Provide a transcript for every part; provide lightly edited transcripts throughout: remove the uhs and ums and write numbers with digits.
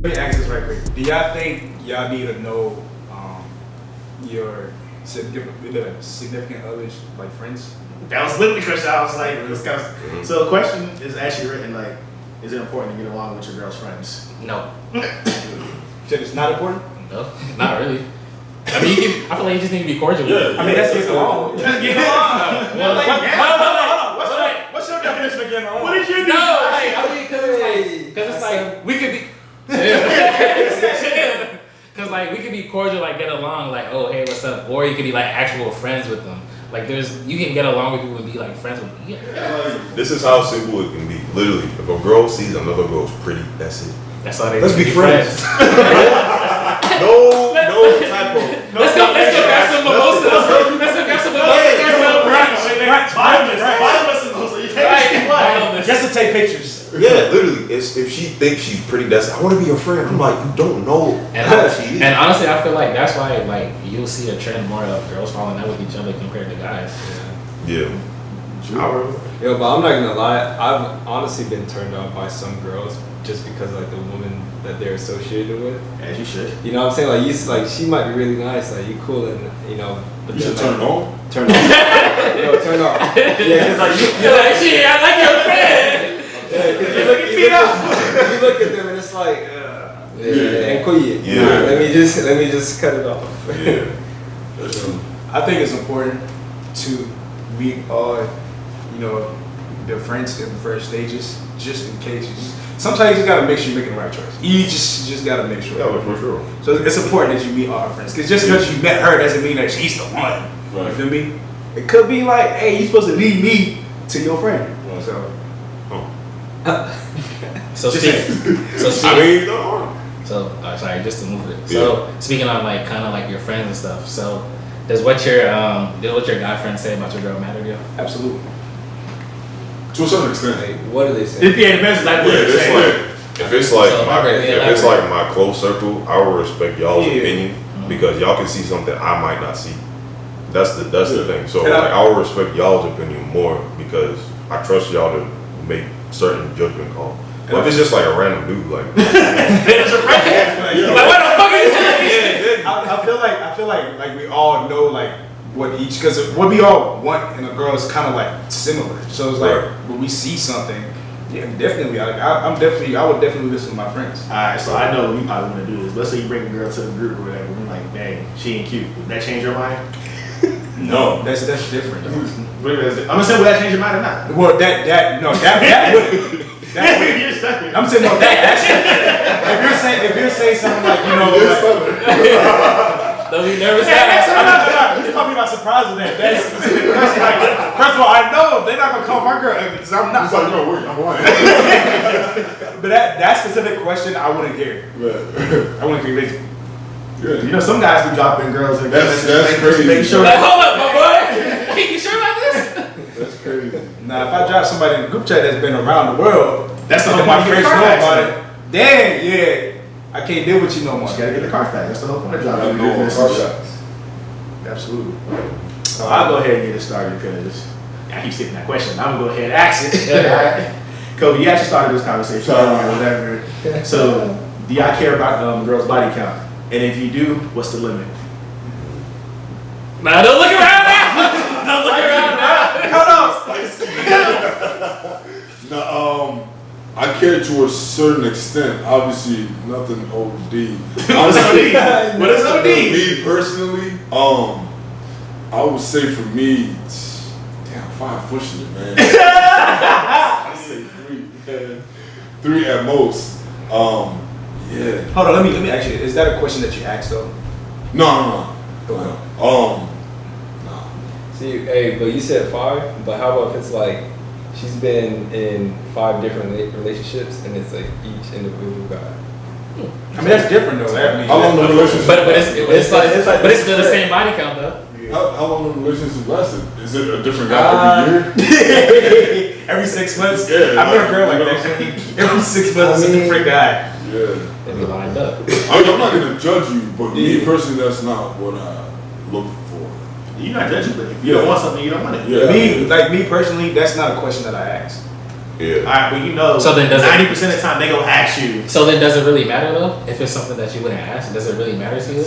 Let me ask this right quick. Do y'all think y'all need to know your significant others, like friends? That was literally the question. I was like, this kind of, so the question is actually written like, is it important to get along with your girl's friends? No. Said it's not important? No, not really. I mean, I feel like you just need to be cordial. Yeah, I mean, that's getting along. Just get along. What's your definition of getting along? What did you do? No, like, I mean, because it's like we could be. Because like we could be cordial, like get along, like oh hey what's up, or you could be like actual friends with them. Like you can get along with people and be like friends with them. Yeah. This is how simple it can be. Literally, if a girl sees another girl's pretty, that's it. That's all they. Let's be friends. No type of. Let's go grab some mimosas. Let's go grab some mimosas or some brunch. Just to take pictures. Yeah, literally. If she thinks she's pretty, that's I want to be your friend. I'm like, you don't know how she is. And honestly, I feel like that's why like you'll see a trend more of girls falling out with each other compared to guys. Yeah. Yo, but I'm not gonna lie. I've honestly been turned off by some girls just because like the woman that they're associated with. As you should. You know what I'm saying? Like she might be really nice, like you cool, and you know. But You should turn on. Turn off. Yo, turn off. Yeah, cause like You're like shit. I like your friend. you look at them and it's like, and quiet. Yeah. Let me just cut it off. Yeah. I think it's important to meet all, their friends in the first stages, just in case. Sometimes you just gotta make sure you're making the right choice. You just gotta make sure. Yeah, for sure. So it's important that you meet all our friends, because just because you met her doesn't mean that she's the one. Right. You feel me? It could be like, hey, you're supposed to lead me to your friend. Right. Sorry, just to move it. So speaking on like kind of like your friends and stuff. So does what your guy friends say about your girl matter to you? Absolutely. To a certain extent. Like, what do they say? It depends like what Yeah, they say. if it's like So, my elaborate. if it's like my close circle, I will respect y'all's opinion because y'all can see something I might not see. That's the thing. So like I will respect y'all's opinion more because I trust y'all to make certain judgment calls. But if it's just like a random dude, like Like what the fuck are you saying? I feel like we all know like what each, because what we all want in a girl is kind of like similar. So it's like when we see something, definitely. I would definitely listen to my friends. Alright, so I know what we probably want to do is let's say you bring a girl to the group or whatever. We're like, dang, she ain't cute. Would that change your mind? No, that's different. I'm gonna say would that change your mind or not? Well, that would. I'm saying no. That's if you're saying something like Don't be nervous. you caught me by surprise with that. That's first of all, I know they're not gonna call my girl because I'm not. It's like, no, wait, I'm lying. But that specific question, I wouldn't care. I wouldn't care. Yeah. Some guys be dropping girls and That's crazy. Make sure. Like, hold up, my boy. You sure about this? That's crazy. Now, if I drop somebody in a group chat that's been around the world, That's the whole and my point. friends know about it. Then I can't deal with you no more. You gotta get the car back. That's the whole point of dropping No more car shots. Absolutely. So I'll go ahead and get it started because I keep skipping that question. I'm gonna go ahead and ask it. Kobe, you actually started this conversation or whatever. So, do y'all care about girls' body count? And if you do, what's the limit? Nah, don't look around now. Don't look around now. Now, I care to a certain extent. Obviously, nothing OD. Honestly, what is OD? Me personally, I would say for me, damn, 5 pushing it, man. I say 3, man. 3 at most. Yeah. Hold on, let me ask you. Is that a question that you asked though? No. See, hey, but you said 5. But how about if it's like she's been in 5 different relationships and it's like each individual guy? I mean that's different though. How long the relationship? But it's still the same body count though. How long the relationship lasted? Is it a different guy every year? Every 6 months? Yeah, I met a girl like that. Every 6 months it's a different guy. Yeah. They be lined up. I'm not gonna judge you, but me personally, that's not what I look for. You're not judging, but if you don't want something, you don't want it. Yeah. Me personally, that's not a question that I ask. Yeah. All right, but you know, So then 90% of the time they gonna ask you. So then, does it really matter though? If it's something that you wouldn't ask, does it really matter to you?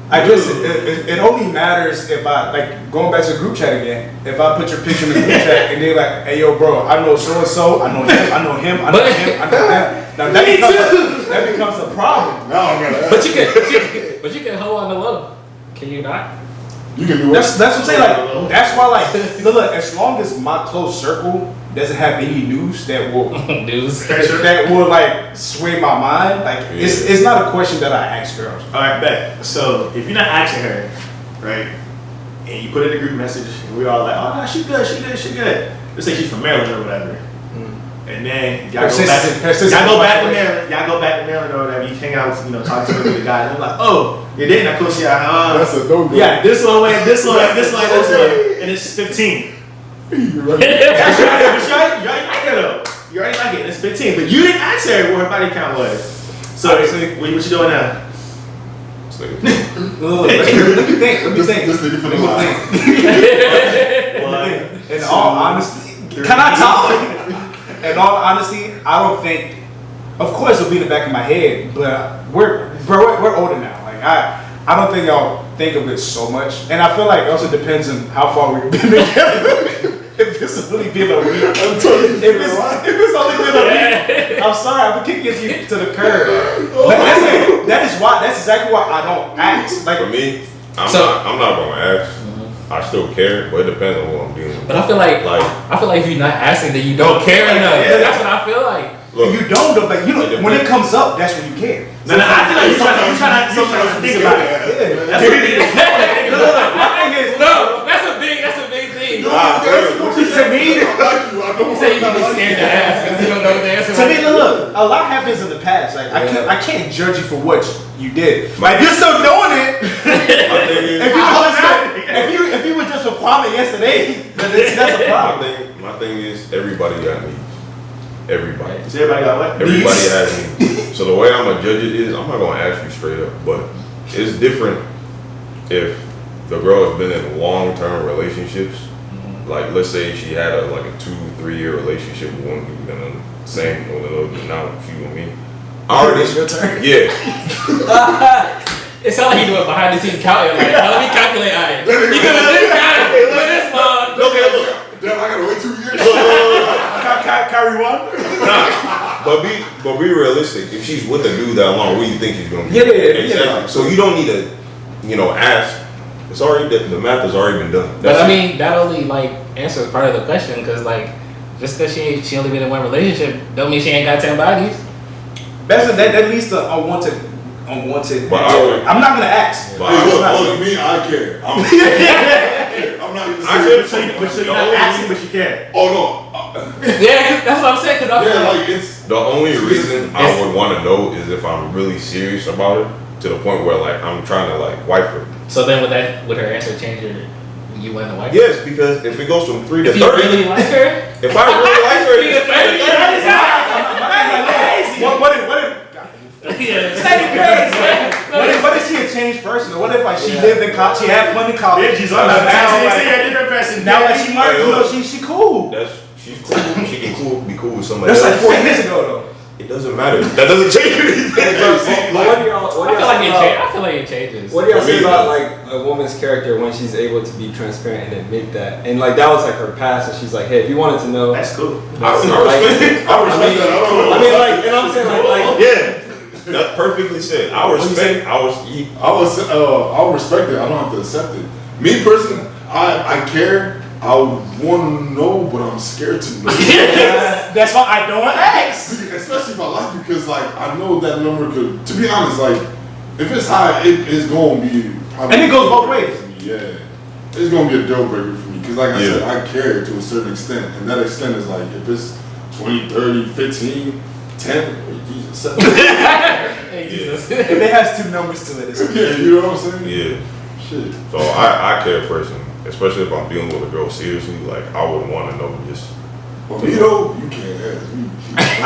I guess it only matters if I, like, going back to the group chat again, if I put your picture in the group chat and they're like, hey yo bro, I know so and so, I know him, I know him, I know him, I know him. Now that becomes a problem. Now I'm gonna. But you can hold on the low. Can you not? You can do it. That's what I'm saying. Like, that's why, like, look, as long as my close circle doesn't have any news that will Dudes. that will like sway my mind, like it's not a question that I ask girls. All right, bet. So if you're not asking her, right, and you put in a group message, and we all like, oh no, she good, she good, she good. Let's say she's from Maryland or whatever, and then y'all go back to Maryland or whatever. You hang out, talk to the guy, and I'm like, oh, you're dating that cool shit. That's a no-go. Yeah, this one way, this one, this one, this one, and it's 15. You're right. That's right. You already like it though. You already like it. It's 15, but you didn't ask her what her body count was. So what you doing now? Let me think. This nigga finna lie. In all honesty, can I talk? In all honesty, I don't think. Of course, it'll be in the back of my head, but we're older now. Like I don't think I'll think of it so much, and I feel like it also depends on how far we've been together. If it's only been a week, if it's only been a week, I'm sorry, I'm kicking you to the curb. But that's exactly why I don't ask. Like for me, I'm not gonna ask. I still care, but it depends on who I'm dealing with. But I feel like if you're not asking, then you don't care enough. Yeah. That's what I feel like. Look, you don't though, but when it comes up, that's when you care. No, I feel like you're trying to think about it. That's what it is. No, that's a big thing. To me, You say you can be scared to ask because you don't know the answer. To me, look, a lot happens in the past. Like I can't judge you for what you did. Like you're still doing it. If you were just a Kwame yesterday, then that's a problem. My thing is everybody got needs. Everybody. So everybody got what? Everybody has needs. So the way I'm gonna judge it is I'm not gonna ask you straight up, but it's different if the girl has been in long-term relationships. Like let's say she had a 2-3 year relationship with one dude and then same now she with me. It's your turn. Yeah. It sounds like you do it behind the scenes counting. Like, let me calculate. All right. You gonna do this guy for this long? Okay, damn, I gotta wait 2 years. Kyrie one. Nah, but be realistic. If she's with a dude that long, what do you think she's gonna be? Yeah. Exactly. So you don't need to, ask. It's already the math has already been done. But I mean, that only answers part of the question because just because she only been in one relationship, don't mean she ain't got 10 bodies. That leads to unwanted. But I'm not gonna ask. Look, me, I care. I'm not even saying. But you're not asking, but you care. Oh Yeah, that's what I'm saying. Cause I feel no. Yeah, it's the only reason I would want to know is if I'm really serious about it to the point where I'm trying to wife her. So then would her answer change you want to wife her? Yes, because if it goes from 3 to If 30, you really like her, if I really like her, it's 30. What if she a changed person? Or what if she lived in college, she had fun in college? Yeah, she's a different person. Now she might, she cool. She's cool. She can be cool with somebody That's else. like 4 years ago though. It doesn't matter. That doesn't change anything. I feel like it changes. What do y'all say about a woman's character when she's able to be transparent and admit that? And that was her past, and she's like, hey, if you wanted to know, That's cool. I respect that. I don't know. and I'm saying Yeah. That's perfectly said. I respect. I'll respect it. I don't have to accept it. Me personally, I care. I want to know, but I'm scared to know. That's why I don't ask. Especially if I like you, because I know that number could. To be honest, if it's high, it's gonna be. And it goes both ways. Yeah, it's gonna be a deal breaker for me because, I said, I care to a certain extent, and that extent is if it's 20, 30, 15, 10. Jesus. Hey, Jesus. If it has 2 numbers to it, it's Yeah, you know what I'm saying? Yeah. Shit. So I care personally, especially if I'm dealing with a girl seriously. I would want to know just. Well, me though, you can't ask. I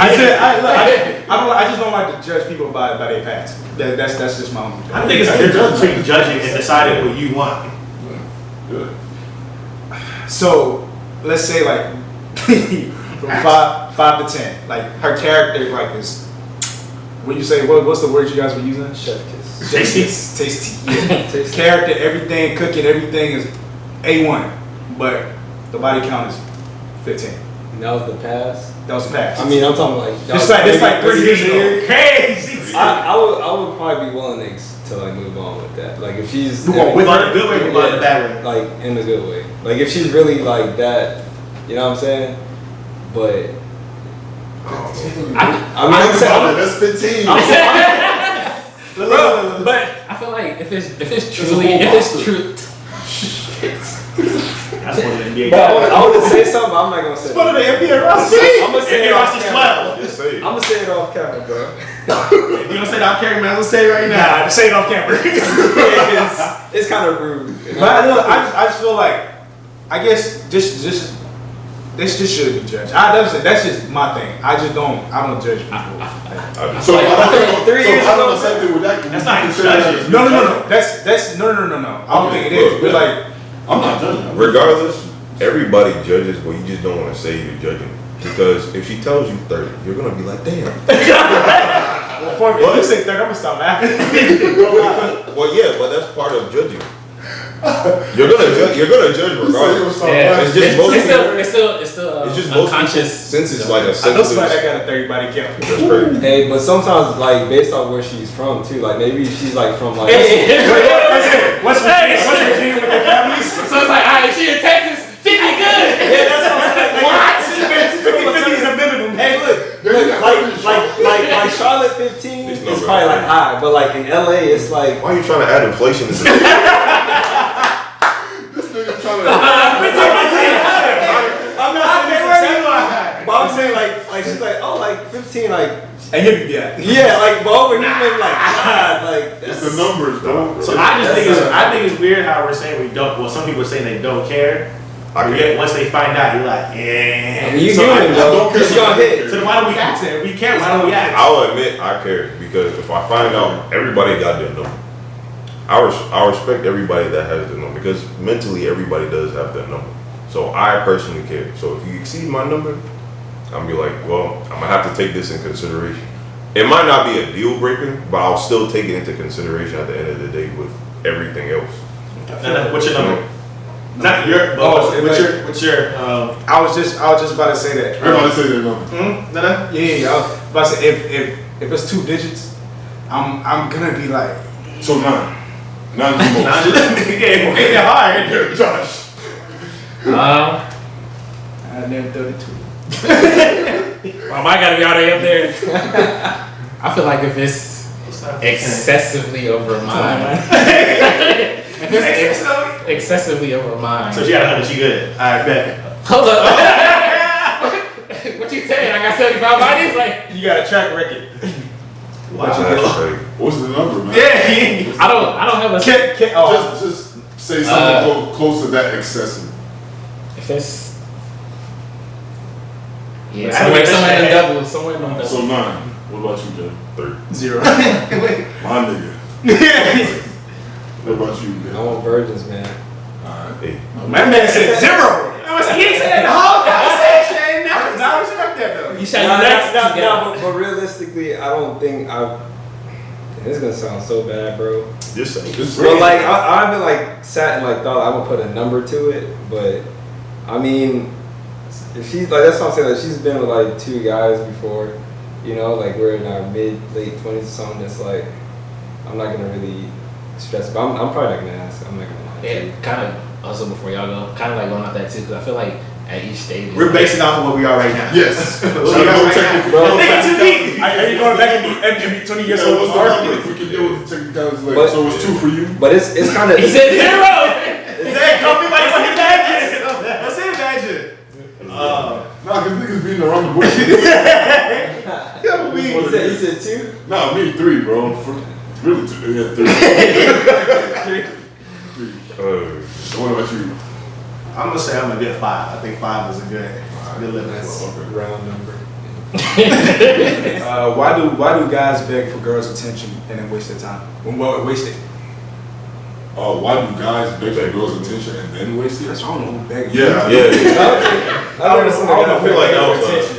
just don't like to judge people by their past. That's just my own. I think it's a difference between judging and deciding what you want. Good. So let's say from 5 to 10. Like her character, like is. When you say what's the word you guys were using? Chef kiss. Tasty. Yeah. Tasty. Character, everything, cooking, everything is A1, but the body count is 15. And that was the past. That was past. I mean, I'm talking like it's like 30 years ago. Crazy. I would probably be willing to like move on with that. Like if she's Move on with the good way, move on the bad way. Like in the good way. Like if she's really like that, you know what I'm saying? But That's 15. But I feel like if it's true. That's one of the NBA. But I want to say something. But I'm not gonna say. One of the NBA roster. I'm gonna say NBA it off roster's camera. 12. Just say it. I'm gonna say it off camera, bro. If you don't say it off camera, man, I'm gonna say it right now. Nah, say it off camera. It's kind of rude. But I just feel like, I guess this just should be judged. That's just my thing. I don't judge people. So I think 3 years I don't ago, know same thing with that. That's not consider judging. that- No. That's no. I don't think it is. But like, I'm not judging. Regardless, everybody judges, but you just don't want to say you're judging. Because if she tells you 30, you're gonna be like, damn. well, for me, if you say 30, I'm gonna stop laughing. Well, yeah, but that's part of judging. You're gonna judge regardless. Yeah, It's just mostly. it's still It's just most unconscious. since it's like a I know sensitive. somebody that got a 30 body count. That's crazy. Hey, but sometimes like based on where she's from too, like maybe she's like from like. What's Virginia with their families? So it's like, alright, she in Texas, 50 good. Yeah, that's what I'm saying. What? 50 is the minimum. Hey, like Charlotte 15 is number probably like high, but like in LA it's like. Why are you trying to add inflation to this? This nigga trying to. I'm not saying it's but I'm saying like she's like like 15 like. And Yeah, like but over here maybe like God like It's that's the numbers, bro. So I think it's weird how we're saying we don't. Well, some people are saying they don't care. I But yet once they find out, you're like, yeah. I mean, you So human, I though. don't care It's about your that. hit. So then why don't we ask it? If we care, why don't we ask? I'll admit I care because if I find out everybody got their number, I respect everybody that has their number because mentally everybody does have their number. So I personally care. So if you exceed my number, I'm be like, well, I'm gonna have to take this in consideration. It might not be a deal breaker, but I'll still take it into consideration at the end of the day with everything else. What's your number? Not your. What's your? I was just about to say that. Everybody say their number. Yeah. I was about to say if it's 2 digits, I'm gonna be like. So 9. 9 is the most. Yeah, hard. Josh. I never 32. Well, I gotta be all the way up there. I feel like if it's excessively over mine. If it's excessively over mine. So she got 100, she good. Alright, bet. Hold up. What you saying? I got 75 bodies? Like, You got a track record. That's crazy. What's the number, man? yeah. I don't have a. Just say something close to that excessive. If it's. Yeah, I mean, somewhere in the double. Somewhere in the double. So 9. What about you, Jay? 3. 0. My nigga. What about you, I man? want virgins, man. Alright. Hey, My man said 0. He didn't say that the whole conversation. I respect that though. You shot nuts together. But realistically, I don't think this is gonna sound so bad, bro. just say. This But like I've been like sat and like thought I would put a number to it, but I mean, if she's like that's what I'm saying. Like she's been with like 2 guys before, you know, like we're in our late 20s or something. That's like I'm not gonna really stress, but I'm probably not gonna ask. I'm not gonna lie. Yeah, kind of also before y'all go, kind of like going off that too, because I feel like at each stage. We're basing off of what we are right now. Yes. What we are right now. Bro. Think too deep. Are you going back and be 20 years So old? what's the number? If we can deal with the technicalities later. But- So it's 2 for you? But it's kind of He said 0. Hey, come be like imagine. Let's say imagine. Nah, cause niggas beating around the bush. he said 2. Nah, me 3, bro. Really 2. Yeah, 3. 3. So what about you? I'm gonna say I'm a good 5. I think 5 is a good limit. That's a round number. Why do guys beg for girls' attention and then waste their time? Well, waste it. why do guys beg for girls' attention and then waste it? I don't know who begging. Yeah. I feel like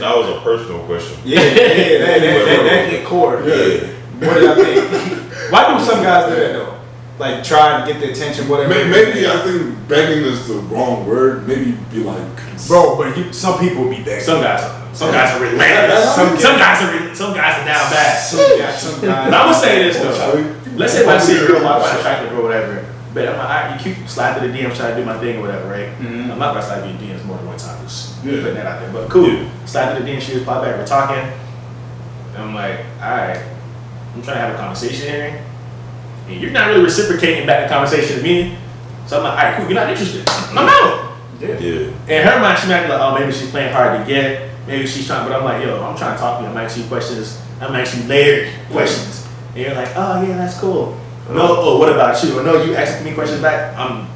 that was a personal question. Yeah, that hit core. Yeah. What did I think? Why do some guys do that though? Like try to get the attention, whatever. Maybe I think begging is the wrong word. Maybe be like, bro, but some people be begging. Some guys are relentless. Some guys are down bad. Some guys. But I would say this though. Let's say if I see a girl, I find attractive or whatever. But I'm like, alright, you cute, slide to the DMs, try to do my thing or whatever, right? Mm-hmm. I'm not gonna slide to the DMs more than one time, just putting that out there. But cool. Slide to the DMs, she was pop back, we're talking. And I'm like, alright, I'm trying to have a conversation here. And you're not really reciprocating back the conversation to me. So I'm like, alright, cool, you're not interested. I'm out. Yeah. In her mind, she might be like, oh, maybe she's playing hard to get. Maybe she's trying, but I'm like, yo, I'm trying to talk to you. I'm asking you questions. I'm asking you layered questions. And you're like, oh, yeah, that's cool. No, oh, what about you? Or no, you asking me questions back. I'm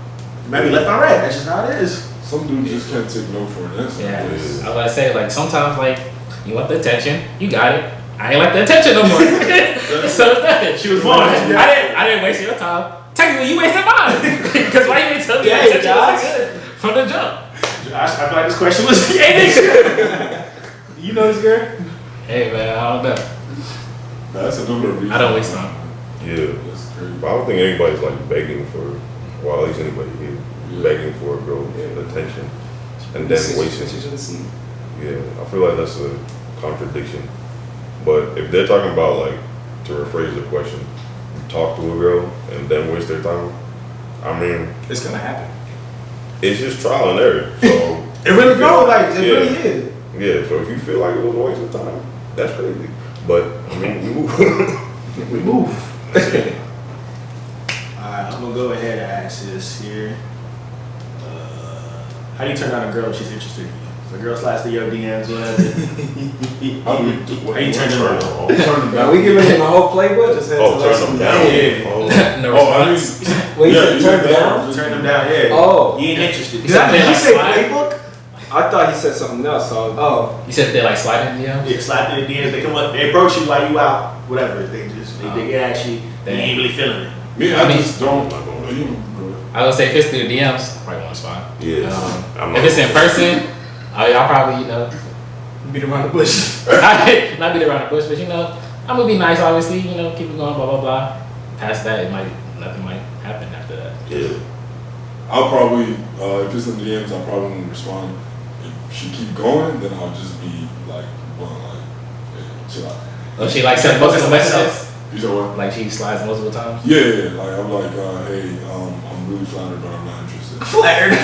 maybe left on red. That's just how it is. some dudes just can't take no for an answer. Yeah, I was about to say, like, sometimes, like, you want the attention, you got it. I ain't like the attention no more. So it's nothing. She was born. I didn't waste your time. Technically, you wasted mine. Because why you didn't tell me the attention was good from the jump? Josh, I feel like this question was You know this girl? Hey, man, I don't know. That's another reason. I don't waste time. Yeah. That's crazy. But I don't think anybody's like begging for, well, at least anybody here, begging for a girl's attention and then wasting. Yeah, I feel like that's a contradiction. But if they're talking about, like, to rephrase the question, talk to a girl and then waste their time, I mean, It's gonna happen. it's just trial and error. So It really go like it really is. yeah. So if you feel like it was a waste of time, that's crazy. But I mean, we move. We move. Alright, I'm gonna go ahead and ask this here. How do you turn down a girl if she's interested in you? So a girl slides to your DMs, whatever. How you turn them around? Turn them Now down. we giving him the whole playbook. Just Turn them down. Yeah. No Oh, response. Wait, Yeah, you said turn down? Turn them down, yeah. Oh, You ain't interested. Did I- Did you say Slide? playbook? I thought he said something else. So Oh. You said they like sliding DMs? Yeah, slide to the DMs, they come up, they approach you while you out, whatever. They get at you, they ain't really feeling it. Me, I I mean- just don't. I would say if it's through the DMs, I probably want to respond. Yeah. I'm If it's in person, y'all probably, Beat around the bush. not beat around the bush, but I'm gonna be nice, obviously, keep it going, blah blah blah. Past that, nothing might happen after that. Yeah. I'll probably, if it's in the DMs, I'll probably won't respond. If she keep going, then I'll just be like, well, like, hey, chill out. Oh, she like sent multiple messages? You said what? Like she slides multiple times? Yeah, like I'm like, hey, I'm really flattered, but I'm not interested. Flattered.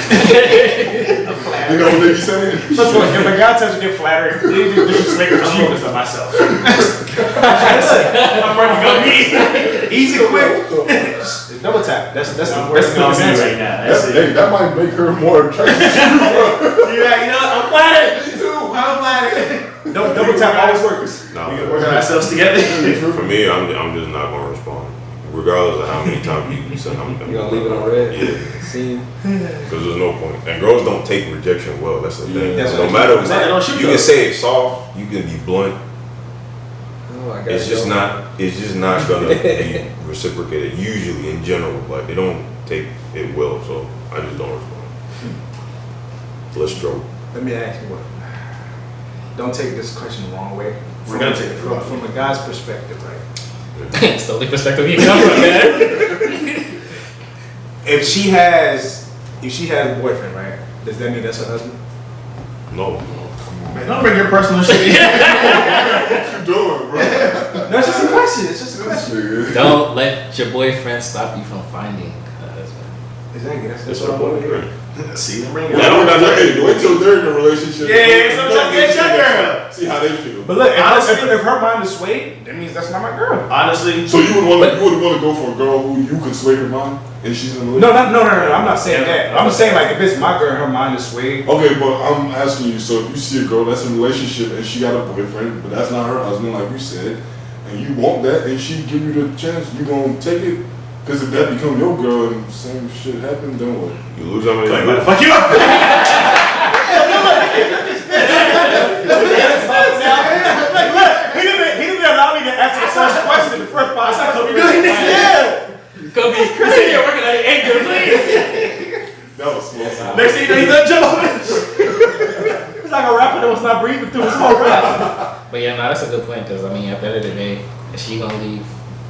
You know what they be saying? If a guy tells you get flattered, they just disrespect I'm you. focused on myself. I'm running for me. Easy, quick. Double tap. That's the I'm worst working on me answer. right now. That's Hey, it. that might make her more attractive. I'm flattered. Me too. I'm flattered. Double tap always works. No, We can work on ourselves together. for me, I'm just not gonna respond, regardless of how many times you send them. you gonna leave it on red? Yeah. See? Because there's no point. And girls don't take rejection well. That's the thing. That's No what matter They don't shoot you though. can say it's soft, you can be blunt. Oh, I got It's just not gonna be reciprocated. Usually, in general, like they don't take it well. So I just don't respond. Let's stroke. Let me ask you what. Don't take this question the wrong way. We're gonna take it the wrong from a guy's perspective, right? It's the only perspective you come from, man. If she has a boyfriend, right? Does that mean that's her husband? No. Man, don't bring your personal shit in. What you doing, bro? No, it's just a question. It's just a question. Nigga. Don't let your boyfriend stop you from finding a husband. Exactly. That's It's what a I want to hear. boyfriend. See them ring. Yeah, don't Wait till they're in a relationship. Yeah, so try to get your girl. See how they feel. But look, Honestly- if her mind is swayed, that means that's not my girl. Honestly, So you would want to go for a girl who you can sway her mind, and she's in a No, relationship. no. I'm not saying that. I'm just saying like if it's my girl, her mind is swayed. Okay, but I'm asking you. So if you see a girl that's in a relationship and she got a boyfriend, but that's not her husband, like you said, and you want that, and she give you the chance, you gonna take it? Because if that become your girl and same shit happen, then what? You lose how many? like, fuck you up. He didn't allow me to answer the first question in the first 5 seconds. Kobe, you sitting here working like 8 You know, he doesn't jump on it. It's like a rapper that was not breathing through his whole rap. But yeah, no, that's a good point because I mean, at the end of the day, is she gonna leave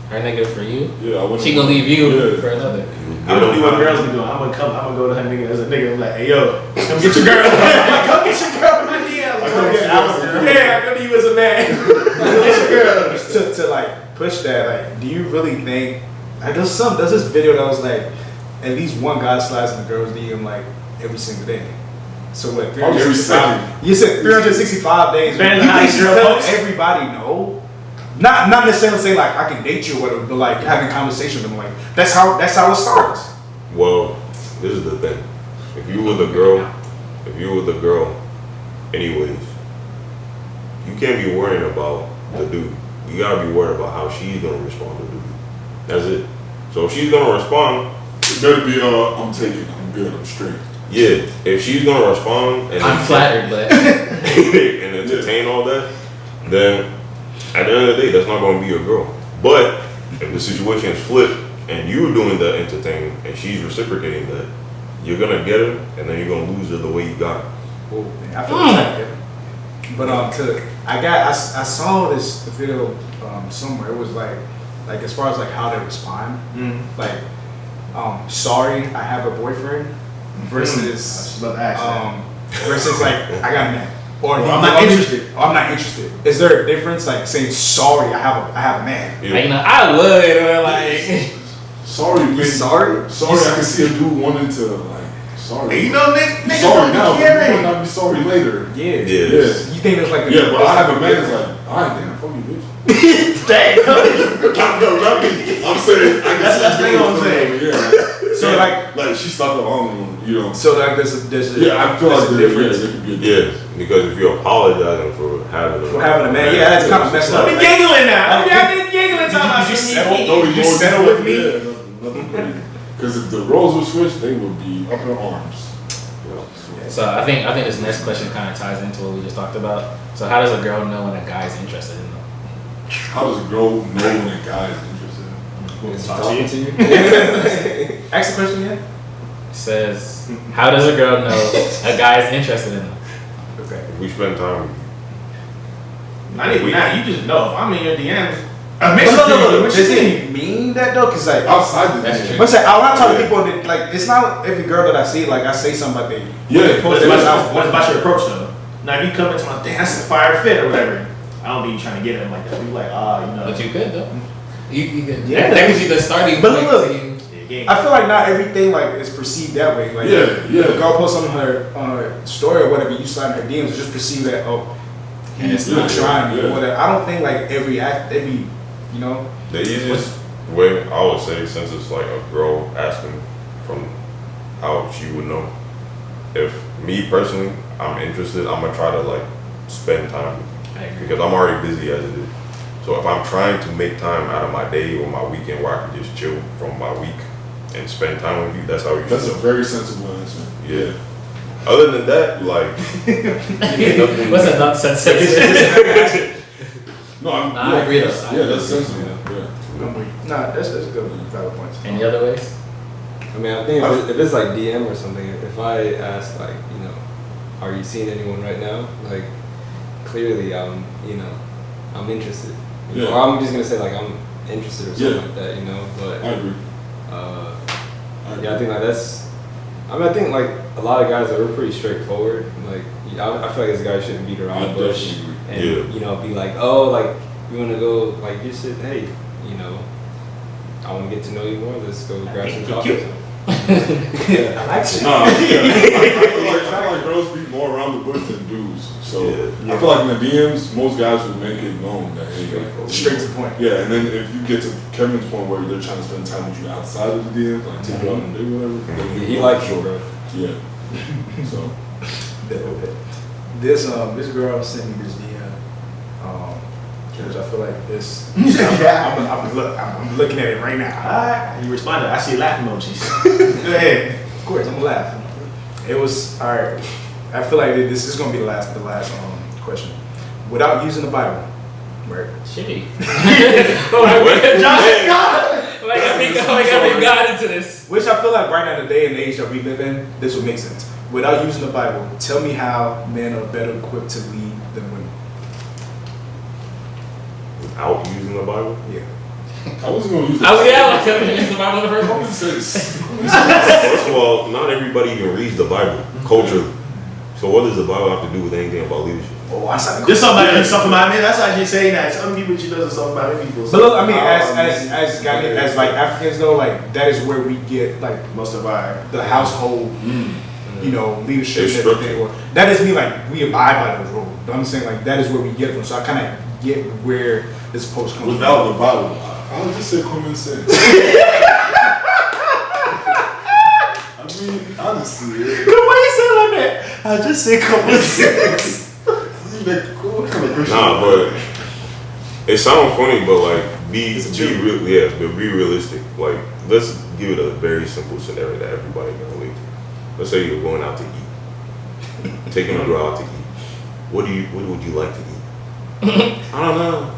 her nigga for you? Yeah, I wouldn't. She gonna leave you Yeah. for another. I'm gonna do what girls be doing. I'm gonna go to her nigga as a nigga. I'm like, hey yo, come get your girl. Come get your girl in my DMs. Yeah, I come to you as a man. Come get your girl. to like push that, like, do you really think like there's this video that was like at least one guy slides in the girl's DM like every single day. So what? Every second. You said 365 days. Man, You how think she's girl telling posts? everybody no? Not necessarily saying like I can date you or whatever, but like having conversation with them, like that's how it starts. Well, this is the thing. If you were the girl, anyways, you can't be worrying about the dude. You gotta be worried about how she's gonna respond to the dude. That's it. So if she's gonna respond, It better be, I'm taking, I'm good, I'm straight. yeah. If she's gonna respond and I'm flattered, but and entertain all that, then at the end of the day, that's not gonna be your girl. But if the situation is flipped and you're doing the entertaining and she's reciprocating that, you're gonna get her and then you're gonna lose her the way you got her. Well, I feel like but I saw this video somewhere. It was like as far as like how they respond, like sorry, I have a boyfriend versus versus like I got a man. Or I'm not interested. I'm not interested. Is there a difference like saying sorry, I have a man? like, you know, I would or like. Sorry, man. Sorry? Sorry, I can see a dude wanting to, like, sorry. Hey, you know, nigga, Sorry now, but you caring. might not be sorry later. Yeah. Yeah. You think there's like Yeah, but I have a man that's like, alright, damn, fuck you, bitch. Dang. I'm saying, That's the thing I'm saying. Yeah. So like she stopped alone, you know. So like there's a Yeah, I feel like there's a difference. there could be a Yeah, because if you're apologizing for having For having a man, yeah, that's kind of messed up. I'll be giggling now. I'll be giggling talking about you settle? No, You settle with me? Yeah, nothing crazy. Because if the roles would switch, they would be up in arms. So I think this next question kind of ties into what we just talked about. So how does a girl know when a guy is interested in them? How does a girl know when a guy is interested? Talking to you. Ask the question again. It says, how does a girl know a guy is interested in them? Okay. If we spend time with you. Not even that. You just know if I'm in your DMs. No. Does it mean that though? Cause like Outside the That's game. true. But say, when I talk to people that like, it's not every girl that I see. Like I say something about they. Yeah, What's about your approach though? Now if you come into my damn, that's a fire fit or whatever. I don't be trying to get him like that. We like, you know. But you could though. You could. Yeah. That gives you the starting But point look, to you. I feel like not everything like is perceived that way. Like if a girl posts something on her story or whatever, you slide in her DMs, just perceive that he's not trying or whatever. I don't think like every you know. The easiest way I would say, since it's like a girl asking from how she would know. If me personally, I'm interested, I'm gonna try to like spend time with you. I agree. Because I'm already busy as it is. So if I'm trying to make time out of my day or my weekend where I can just chill from my week and spend time with you, that's how you That's should a know. very sensible answer. Yeah. Other than that, like, nothing. What's a nonsense answer? No, I agree though. I Yeah, agree. that's sensible. Yeah. Nah, that's a good valid point. Any other ways? I mean, I think if it's like DM or something, if I ask like, you know, are you seeing anyone right now? Like, clearly I'm interested. You know, Yeah. or I'm just gonna say like I'm interested or something Yeah. like that, you know. But I agree. yeah, I think like that's. I mean, I think like a lot of guys are pretty straightforward. Like, I feel like this guy shouldn't beat around I the bush definitely agree. and Yeah. you know be like, oh, like you want to go like you said, hey, you know, I want to get to know you more. Let's go grab some coffee. or something. Yeah, I like it. No, I feel like girls beat more around the bush than dudes. So Yeah. I feel like in the DMs, most guys would make it known that hey, like, Straight to the point. Yeah, and then if you get to Kevin's point where they're trying to spend time with you outside of the DMs, like take you out on a date, whatever. Then Yeah, he you likes know you, for bro. sure. Yeah. So This girl sent me this DM, which I feel like this. I'm looking at it right now. Alright, you responded. I see laugh emojis. Go ahead. Of course, I'm gonna laugh. It was all right. I feel like this is gonna be the last question. Without using the Bible, right? Shitty. God. Like I think God into this. Which I feel like right now, in the day and age that we live in, this would make sense. without using the Bible, tell me how men are better equipped to lead than women. Without using the Bible? Yeah. I wasn't gonna use. I was like, tell me to use the Bible in the first Common place. sense. First of all, not everybody even reads the Bible culturally. So what does the Bible have to do with anything about leadership? Oh, I said. There's somebody that's something about me. That's why she's saying that. Some people she doesn't talk about people. But look, I mean, as like Africans though, like that is where we get like most of our the household, you know, leadership It's and everything. Or that doesn't mean like we abide by those rules. But I'm saying like that is where we get it from. So I kind of get where this post comes Without from. the Bible, I'll just say common sense. I mean, honestly, the way you say it like that, I just say common sense. like, what kind of Christian? Nah, but it sounds funny, but like be realistic. Like let's give it a very simple scenario that everybody can relate to. Let's say you're going out to eat, taking a girl out to eat. What would you like to eat? I don't know.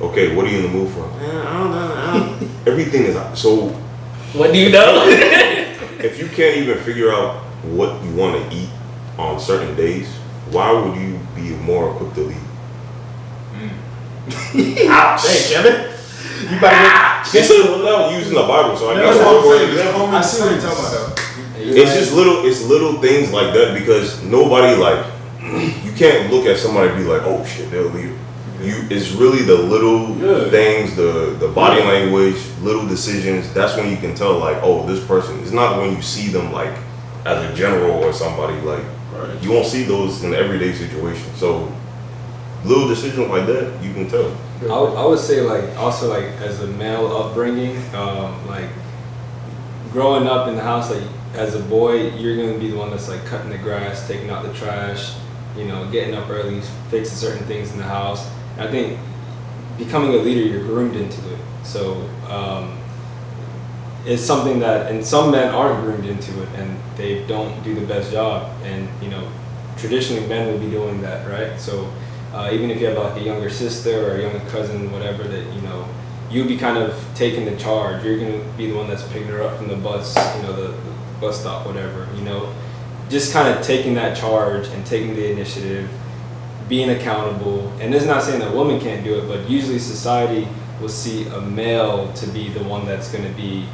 Okay, what are you in the mood for? I don't know. Everything is so. What do you know? If you can't even figure out what you want to eat on certain days, why would you be more equipped to lead? Ouch. Hey, Kevin. You better This is without using the Bible, so I guess That's what I'm I'll saying. It's common I see what you're sense. talking about though. it's just little things like that because nobody like you can't look at somebody and be like, oh shit, they're a leader. It's really the little things, the body language, little decisions. That's when you can tell like, oh, this person. It's not when you see them like as a general or somebody like you won't see those in everyday situation. So little decisions like that, you can tell. I would say like also like as a male upbringing, like growing up in the house, like as a boy, you're gonna be the one that's like cutting the grass, taking out the trash, you know, getting up early, fixing certain things in the house. And I think becoming a leader, you're groomed into it. So it's something that, and some men aren't groomed into it, and they don't do the best job. And you know, traditionally men would be doing that, right? So even if you have like a younger sister or a younger cousin, whatever, that you know, you'll be kind of taking the charge. You're gonna be the one that's picking her up from the bus, you know, the bus stop, whatever. You know, just kind of taking that charge and taking the initiative, being accountable. And this is not saying that women can't do it, but usually society will see a male to be the one that's going to be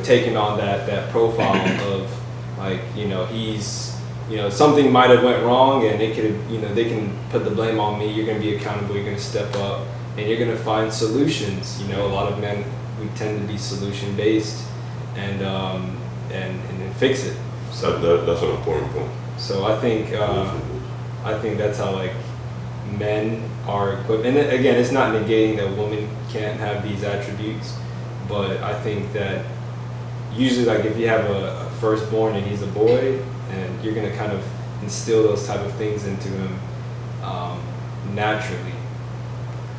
taking on that profile of like, you know, he's, you know, something might have went wrong and they could, you know, they can put the blame on me. You're going to be accountable. You're going to step up and you're going to find solutions. You know, a lot of men, we tend to be solution based and fix it. So that's an important point. So I think that's how like men are equipped. And again, it's not negating that women can't have these attributes, but I think that usually like if you have a firstborn and he's a boy, and you're gonna kind of instill those type of things into him naturally.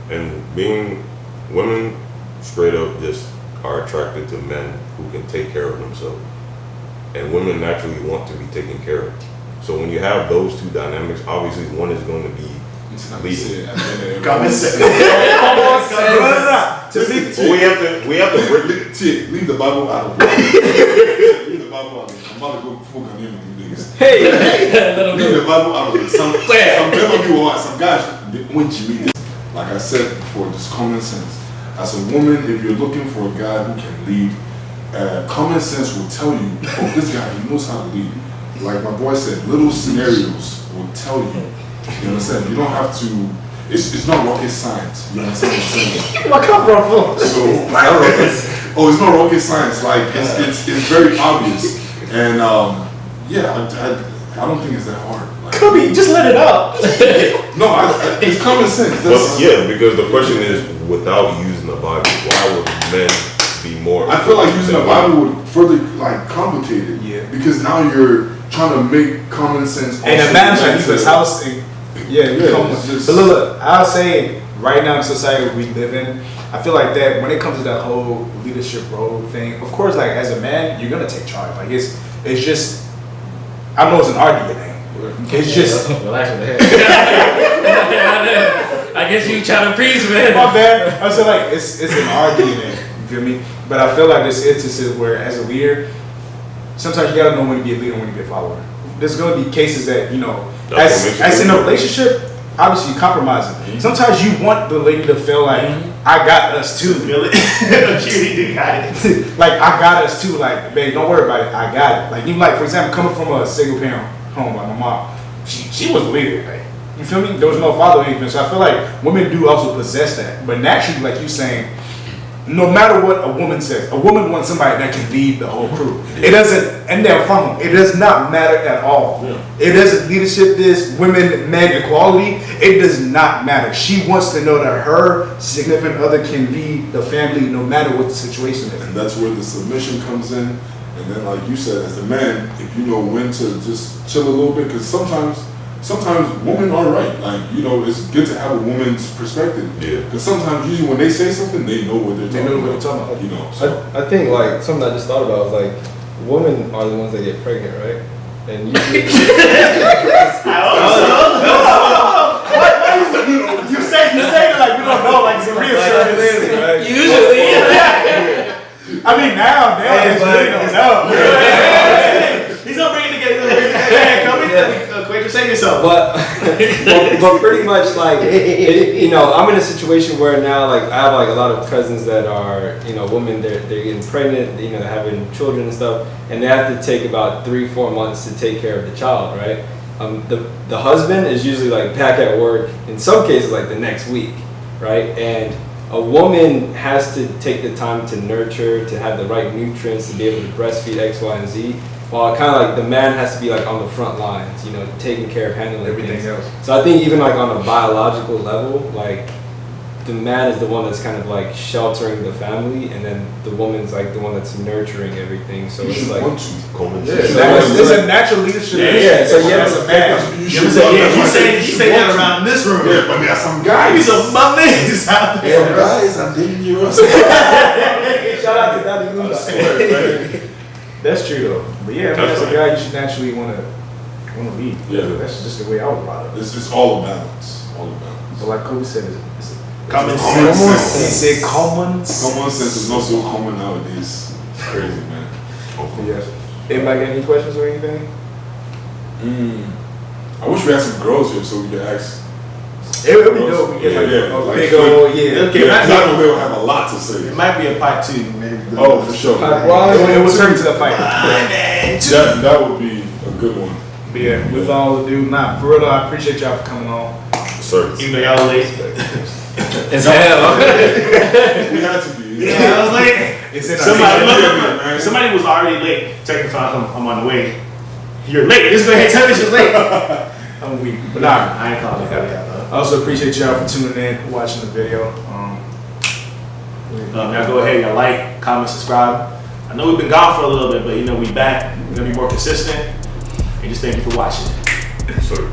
And being women straight up just are attracted to men who can take care of themselves. And women naturally want to be taken care of. So when you have those two dynamics, obviously one is going to be leading. Common sense. We have to leave the Bible out of it. Leave the Bible out of it. I'm about to go fuck on you niggas. Hey, Leave the Bible out of it. Some people, some guys, when you read this, like I said before, just common sense. As a woman, if you're looking for a guy who can lead, common sense will tell you, oh, this guy, he knows how to lead. Like my boy said, little scenarios will tell you. You understand? You don't have to. It's not rocket science. You understand what I'm saying? What come from? So, it's not rocket science. Like it's very obvious, and I don't think it's that hard. Like, Cubby, just let it out. no, it's common sense. But yeah, because the question is, without using the Bible, why would men be more? I feel like using the Bible would further like complicate it. Yeah. Because now you're trying to make common sense. And a man trying to leave his house. But look, I'll say right now in society we live in, I feel like that when it comes to that whole leadership role thing, of course, like as a man, you're gonna take charge. Like it's just, I know it's an argument thing. It's just. Relax with the head. I guess you trying to preach, man. My bad. I said like it's an argument. You feel me? But I feel like there's instances where as a leader, sometimes you gotta know when to be a leader and when to be a follower. There's gonna be cases that, you know, That's what makes as it in a good. relationship, obviously you're compromising. Sometimes you want the lady to feel like, I got us too. Feel it? Cutie got it. Like, I got us too. Like, babe, don't worry about it. I got it. Like, even like, for example, coming from a single parent home, like my mom, she was the leader. Like, you feel me? There was no father or anything. So I feel like women do also possess that. But naturally, like you saying, no matter what a woman says, a woman wants somebody that can lead the whole crew. It doesn't, and they're from them. It does not matter at all. It doesn't leadership, this women, men equality. It does not matter. She wants to know that her significant other can lead the family no matter what the situation is. And that's where the submission comes in. And then, like you said, as a man, if you know when to just chill a little bit, because sometimes women are right. Like, you know, it's good to have a woman's perspective. Yeah. Because sometimes, usually, when they say something, they know what they're They know what they're talking about. You know, so. I think like something I just thought about was like women are the ones that get pregnant, right? And usually You say it like we don't know, like it's a reassurance. Usually. I mean, now, Hey, it's but really don't it's- know. He's gonna bring it together. Come in, Quaker, save yourself. but pretty much like you know, I'm in a situation where now like I have like a lot of cousins that are, you know, women, they're getting pregnant, you know, they're having children and stuff, and they have to take about 3-4 months to take care of the child, right? The husband is usually like back at work in some cases like the next week, right? And a woman has to take the time to nurture, to have the right nutrients, to be able to breastfeed X, Y, and Z. While kind of like the man has to be like on the front lines, you know, taking care of handling Everything things. else. So I think even like on a biological level, like the man is the one that's kind of like sheltering the family, and then the woman's like the one that's nurturing everything. So You it's should like want to. Common Yeah, sense. it's a natural leadership. Yeah, so yeah, that's a badge. You You say that around this room. Yeah, but there's some These guys. are my niggas out Some there. guys, I'm dangerous. shout out to Daddy Luna. That's true though. But yeah, I mean, as a guy, you should naturally want to lead. Yeah. That's just the way I was brought up. It's all a balance. All a balance. But like Kobe said, it's Common Common sense. sense. He said common. Common sense is not so common nowadays. It's crazy, man. Yes. Anybody got any questions or anything? I wish we had some girls here so we could ask. It would be dope. We get like Yeah, a like big quick- old yeah. Okay, Yeah, 'cause I know they'll have a lot to say. It might be a part 2, maybe. Oh, for sure. It was turn to the fight. That would be a good one. But yeah, with all ado, for real though, I appreciate y'all for coming on. Sir. Even though y'all late. It's hell. We had to be. Yeah, I was late. It's in Somebody, our man. somebody was already late. Technically, I'm on the way. You're late. Just go ahead and tell me you're late. I'm weak. But nah, I ain't calling it out though. I also appreciate y'all for tuning in, watching the video. Now go ahead, y'all like, comment, subscribe. I know we've been gone for a little bit, but you know we back. We're gonna be more consistent. And just thank you for watching. Sir.